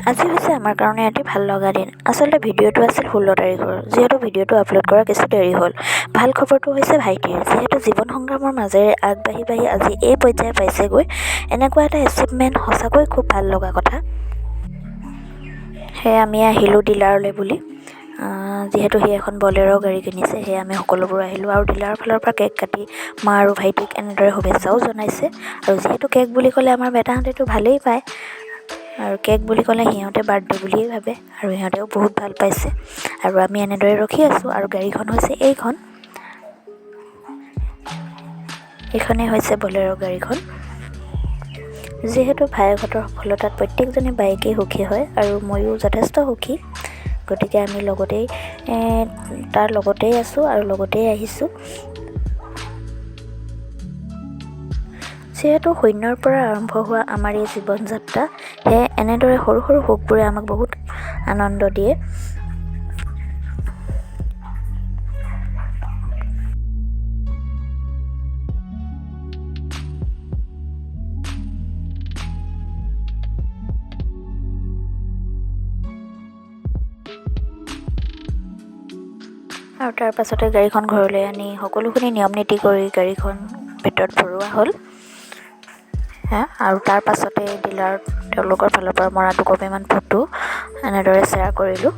আজি হৈছে আমাৰ কাৰণে এটি ভাল লগা দিন। আচলতে ভিডিঅ'টো আছিল 16 তাৰিখৰ, যিহেতু ভিডিঅ'টো আপলোড কৰা কিছু দেৰি হ'ল। ভাল খবৰটো হৈছে ভাইটিৰ, যিহেতু জীৱন সংগ্ৰামৰ মাজেৰে আগবাঢ়ি আজি এই পৰ্যায় পাইছেগৈ। এনেকুৱা এটা এচিভমেণ্ট সঁচাকৈ খুব ভাল লগা কথা। সেয়ে আমি আহিলোঁ ডিলাৰলৈ বুলি। যিহেতু সি এখন বলেৰ' গাড়ী কিনিছে, সেয়ে আমি সকলোবোৰ আহিলোঁ আৰু ডিলাৰৰ ফালৰ পৰা কেক কাটি মা আৰু ভাইটিক এনেদৰে শুভেচ্ছাও জনাইছে। আৰু যিহেতু কেক বুলি ক'লে আমাৰ বেটাহঁতেতো ভালেই পায়, আৰু কেক বুলি ক'লে সিহঁতে বাৰ্থডে বুলিয়েই ভাবে, আৰু সিহঁতেও বহুত ভাল পাইছে। আৰু আমি এনেদৰে ৰখি আছোঁ, আৰু গাড়ীখন হৈছে এইখনেই হৈছে বলেৰ' গাড়ীখন। যিহেতু ভায়েকহঁতৰ সফলতাত প্ৰত্যেকজনী বায়েকেই সুখী হয়, আৰু ময়ো যথেষ্ট সুখী। গতিকে আমি তাৰ লগতেই আছোঁ আৰু লগতেই আহিছোঁ। যিহেতু শূন্যৰ পৰা আৰম্ভ হোৱা আমাৰ এই জীৱন যাত্ৰা, সেয়ে এনেদৰে সৰু সৰু সুখবোৰে আমাক বহুত আনন্দ দিয়ে। আৰু তাৰ পাছতে গাড়ীখন ঘৰলৈ আনি সকলোখিনি নিয়ম নীতি কৰি গাড়ীখন ভিতৰত ভৰোৱা হ'ল। আৰু তাৰ পাছতে ডিলাৰত তেওঁলোকৰ ফালৰ পৰা মৰা দুকপিমান ফটো এনেদৰে শ্বেয়াৰ কৰিলোঁ।